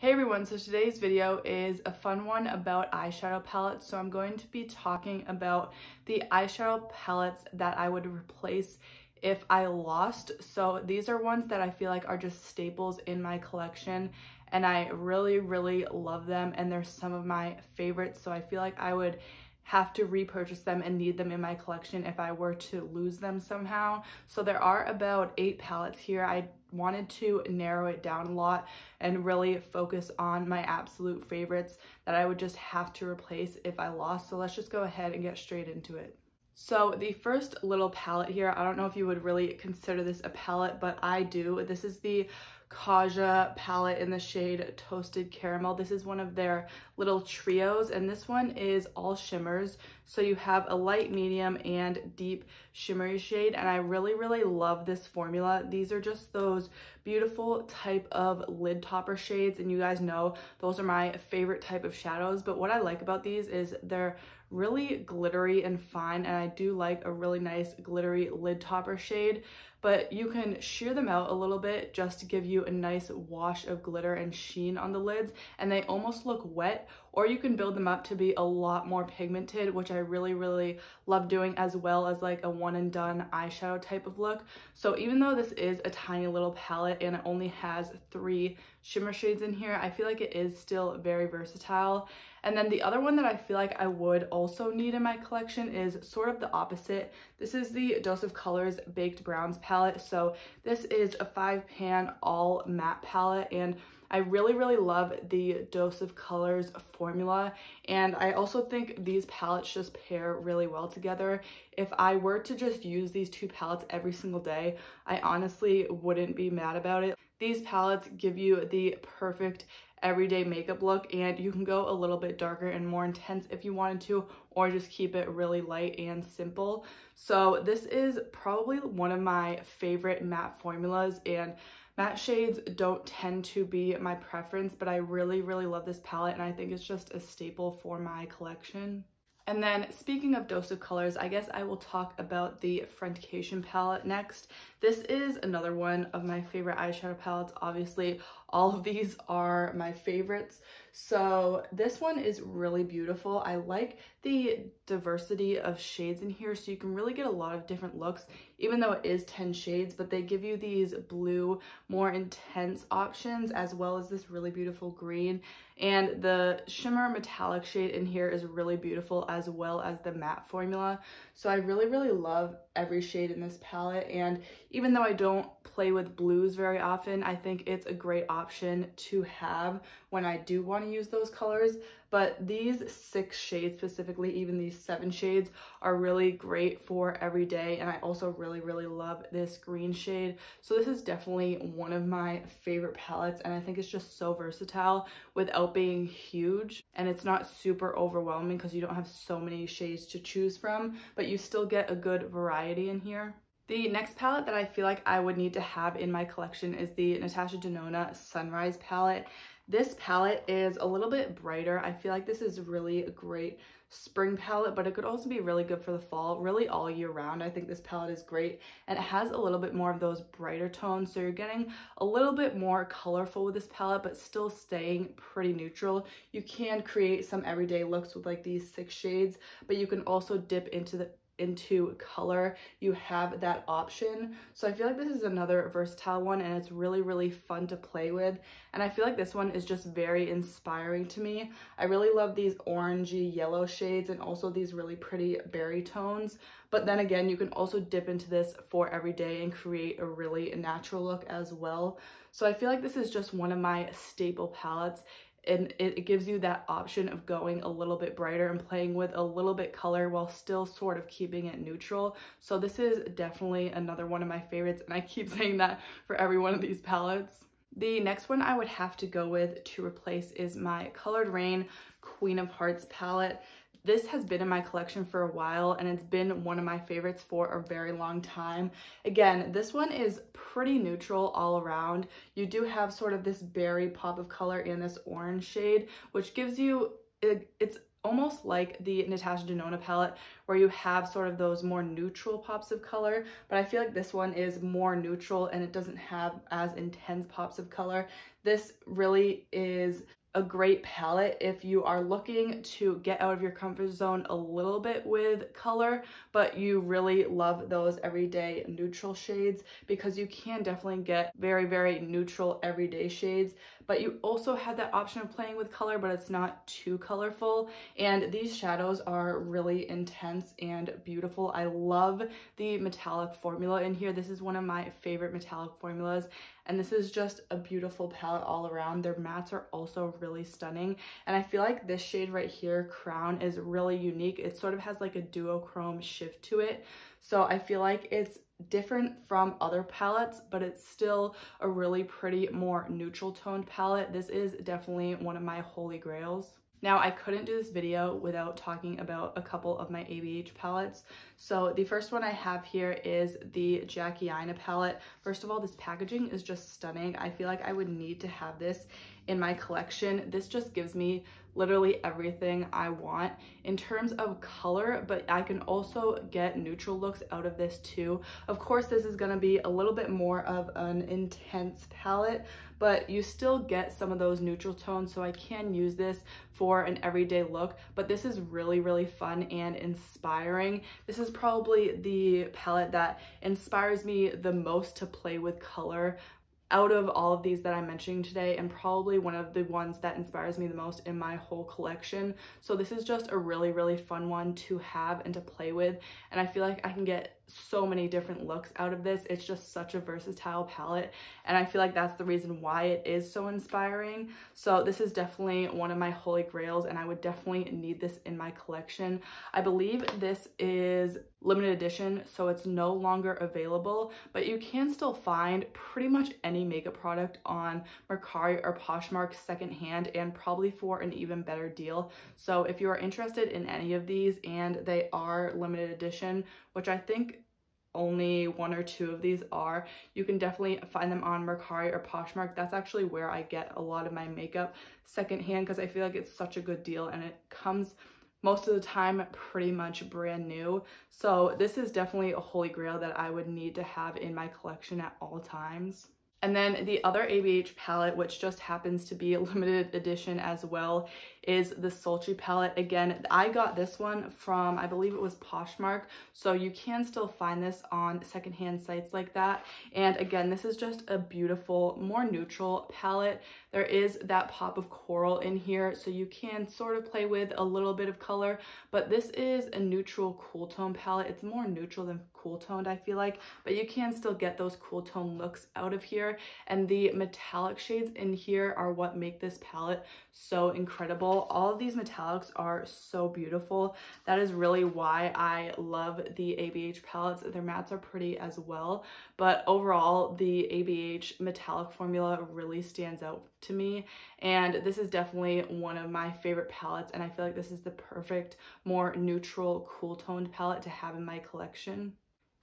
Hey everyone, so today's video is a fun one about eyeshadow palettes. So I'm going to be talking about the eyeshadow palettes that I would replace if I lost. So these are ones that I feel like are just staples in my collection and I really love them, and they're some of my favorites. So I feel like I would have to repurchase them and need them in my collection if I were to lose them somehow. So there are about 8 palettes here. I wanted to narrow it down a lot and really focus on my absolute favorites that I would just have to replace if I lost. So let's just go ahead and get straight into it. So the first little palette here, I don't know if you would really consider this a palette, but I do. This is the Kaja palette in the shade Toasted Caramel. This is one of their little trios, and this one is all shimmers. So you have a light, medium, and deep shimmery shade, and I really love this formula. These are just those beautiful type of lid topper shades, and you guys know those are my favorite type of shadows. But what I like about these is they're really glittery and fine, and I do like a really nice glittery lid topper shade, but you can shear them out a little bit just to give you a nice wash of glitter and sheen on the lids, and they almost look wet. Or you can build them up to be a lot more pigmented, which I really love doing, as well as like a one and done eyeshadow type of look. So even though this is a tiny little palette and it only has 3 shimmer shades in here, I feel like it is still very versatile. And then the other one that I feel like I would also need in my collection is sort of the opposite. This is the Dose of Colors Baked Browns palette. So this is a 5-pan all matte palette, and I really love the Dose of Colors formula, and I also think these palettes just pair really well together. If I were to just use these 2 palettes every single day, I honestly wouldn't be mad about it. These palettes give you the perfect everyday makeup look, and you can go a little bit darker and more intense if you wanted to, or just keep it really light and simple. So this is probably one of my favorite matte formulas, and matte shades don't tend to be my preference, but I really love this palette, and I think it's just a staple for my collection. And then speaking of Dose of Colors, I guess I will talk about the Friendcation palette next. This is another one of my favorite eyeshadow palettes. Obviously, all of these are my favorites. So this one is really beautiful. I like the diversity of shades in here, so you can really get a lot of different looks, even though it is 10 shades, but they give you these blue, more intense options, as well as this really beautiful green. And the shimmer metallic shade in here is really beautiful, as well as the matte formula. So I really love every shade in this palette, and even though I don't play with blues very often, I think it's a great option to have when I do want to use those colors. But these 6 shades specifically, even these 7 shades, are really great for every day. And I also really love this green shade. So this is definitely one of my favorite palettes, and I think it's just so versatile without being huge, and it's not super overwhelming because you don't have so many shades to choose from, but you still get a good variety in here. The next palette that I feel like I would need to have in my collection is the Natasha Sunrise palette. This palette is a little bit brighter. I feel like this is really a great spring palette, but it could also be really good for the fall, really all year round. I think this palette is great, and it has a little bit more of those brighter tones, so you're getting a little bit more colorful with this palette, but still staying pretty neutral. You can create some everyday looks with like these 6 shades, but you can also dip into color. You have that option. So I feel like this is another versatile one, and it's really fun to play with, and I feel like this one is just very inspiring to me. I really love these orangey yellow shades and also these really pretty berry tones, but then again, you can also dip into this for every day and create a really natural look as well. So I feel like this is just one of my staple palettes, and it gives you that option of going a little bit brighter and playing with a little bit color while still sort of keeping it neutral. So this is definitely another one of my favorites, and I keep saying that for every one of these palettes. The next one I would have to go with to replace is my Colored Rain Queen of Hearts palette. This has been in my collection for a while, and it's been one of my favorites for a very long time. Again, this one is pretty neutral all around. You do have sort of this berry pop of color in this orange shade, which gives you, it's almost like the Natasha palette where you have sort of those more neutral pops of color, but I feel like this one is more neutral and it doesn't have as intense pops of color. This really is a great palette if you are looking to get out of your comfort zone a little bit with color, but you really love those everyday neutral shades, because you can definitely get very, very neutral everyday shades, but you also have that option of playing with color, but it's not too colorful. And these shadows are really intense and beautiful. I love the metallic formula in here. This is one of my favorite metallic formulas, and this is just a beautiful palette all around. Their mattes are also really stunning, and I feel like this shade right here, Crown, is really unique. It sort of has like a duochrome shift to it, so I feel like it's different from other palettes, but it's still a really pretty, more neutral toned palette. This is definitely one of my holy grails. Now, I couldn't do this video without talking about a couple of my ABH palettes. So the first one I have here is the Jackie Aina palette. First of all, this packaging is just stunning. I feel like I would need to have this in my collection. This just gives me literally everything I want in terms of color, but I can also get neutral looks out of this too. Of course, this is gonna be a little bit more of an intense palette, but you still get some of those neutral tones, so I can use this for an everyday look. But this is really, really fun and inspiring. This is probably the palette that inspires me the most to play with color out of all of these that I'm mentioning today, and probably one of the ones that inspires me the most in my whole collection. So this is just a really, really fun one to have and to play with, and I feel like I can get so many different looks out of this. It's just such a versatile palette, and I feel like that's the reason why it is so inspiring. So this is definitely one of my holy grails, and I would definitely need this in my collection. I believe this is limited edition, so it's no longer available, but you can still find pretty much any makeup product on Mercari or Poshmark secondhand, and probably for an even better deal. So if you are interested in any of these and they are limited edition, which I think only one or two of these are, you can definitely find them on Mercari or Poshmark. That's actually where I get a lot of my makeup secondhand, because I feel like it's such a good deal and it comes most of the time pretty much brand new. So this is definitely a holy grail that I would need to have in my collection at all times. And then the other ABH palette, which just happens to be a limited edition as well, is the Sultry palette. Again, I got this one from, I believe it was Poshmark, so you can still find this on secondhand sites like that. And again, this is just a beautiful, more neutral palette. There is that pop of coral in here, so you can sort of play with a little bit of color, but this is a neutral cool tone palette. It's more neutral than cool toned, I feel like, but you can still get those cool tone looks out of here. And the metallic shades in here are what make this palette so incredible. All of these metallics are so beautiful. That is really why I love the ABH palettes. Their mattes are pretty as well, but overall the ABH metallic formula really stands out to me, and this is definitely one of my favorite palettes, and I feel like this is the perfect, more neutral, cool toned palette to have in my collection.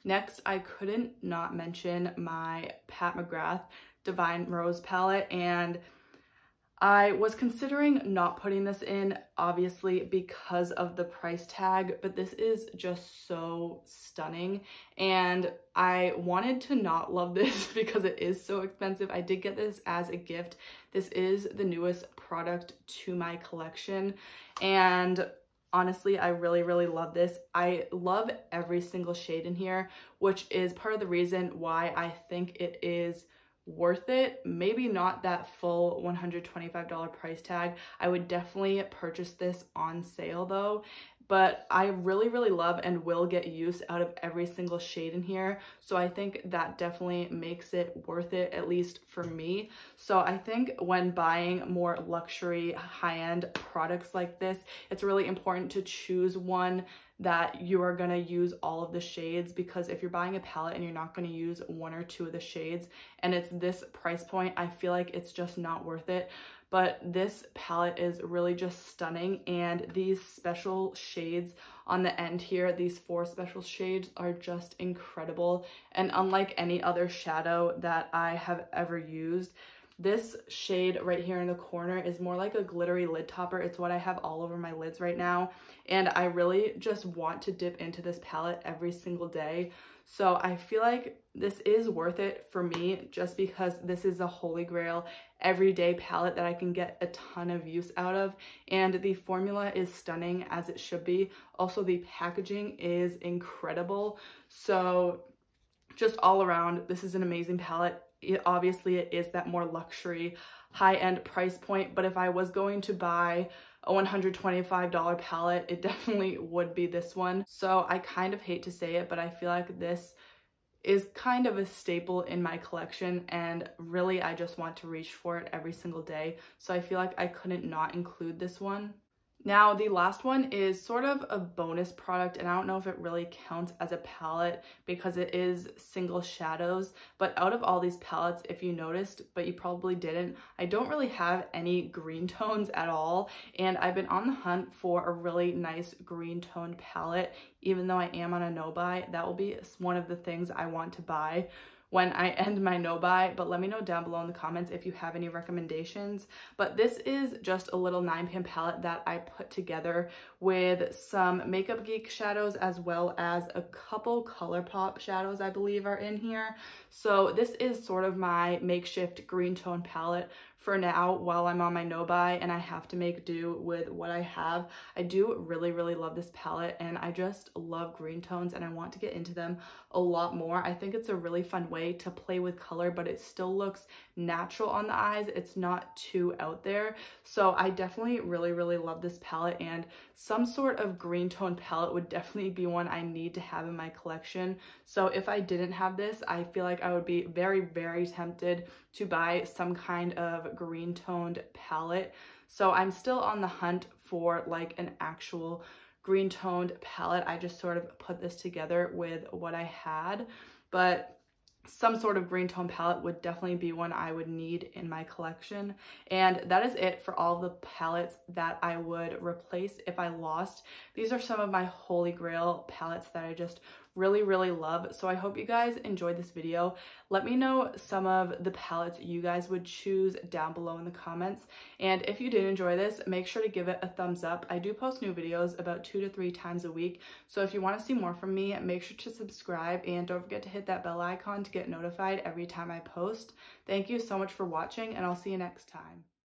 Next, I couldn't not mention my Pat McGrath Divine Rose palette, and I was considering not putting this in, obviously, because of the price tag, but this is just so stunning, and I wanted to not love this because it is so expensive. I did get this as a gift. This is the newest product to my collection, and honestly, I really, really love this. I love every single shade in here, which is part of the reason why I think it is worth it. Maybe not that full $125 price tag. I would definitely purchase this on sale though, but I really, really love and will get use out of every single shade in here. So I think that definitely makes it worth it, at least for me. So I think when buying more luxury high-end products like this, it's really important to choose one that you are going to use all of the shades, because if you're buying a palette and you're not going to use one or two of the shades and it's this price point, I feel like it's just not worth it. But this palette is really just stunning, and these special shades on the end here, these 4 special shades, are just incredible. And unlike any other shadow that I have ever used, This shade right here in the corner is more like a glittery lid topper. It's what I have all over my lids right now, and I really just want to dip into this palette every single day. So I feel like this is worth it for me just because this is a holy grail everyday palette that I can get a ton of use out of, and the formula is stunning as it should be. Also, the packaging is incredible. So just all around, this is an amazing palette. Obviously, it is that more luxury, high-end price point, but if I was going to buy a $125 palette, it definitely would be this one. So I kind of hate to say it, but I feel like this is kind of a staple in my collection, and really I just want to reach for it every single day. So I feel like I couldn't not include this one. Now, the last one is sort of a bonus product, and I don't know if it really counts as a palette because it is single shadows, but out of all these palettes, if you noticed, but you probably didn't, I don't really have any green tones at all, and I've been on the hunt for a really nice green toned palette. Even though I am on a no-buy, that will be one of the things I want to buy when I end my no-buy, but let me know down below in the comments if you have any recommendations. But this is just a little 9-pan palette that I put together with some Makeup Geek shadows as well as a couple ColourPop shadows I believe are in here. So this is sort of my makeshift green tone palette for now while I'm on my no-buy and I have to make do with what I have. I do really love this palette, and I just love green tones and I want to get into them a lot more. I think it's a really fun way to play with color, but it still looks natural on the eyes. It's not too out there. So I definitely really love this palette, and some sort of green tone palette would definitely be one I need to have in my collection. So if I didn't have this, I feel like I would be very tempted to buy some kind of green toned palette. So I'm still on the hunt for like an actual green toned palette. I just sort of put this together with what I had, but some sort of green tone palette would definitely be one I would need in my collection. And that is it for all the palettes that I would replace if I lost. These are some of my holy grail palettes that I just really love. So I hope you guys enjoyed this video. Let me know some of the palettes you guys would choose down below in the comments. And if you did enjoy this, make sure to give it a thumbs up. I do post new videos about 2 to 3 times a week. So if you want to see more from me, make sure to subscribe and don't forget to hit that bell icon to get notified every time I post. Thank you so much for watching, and I'll see you next time.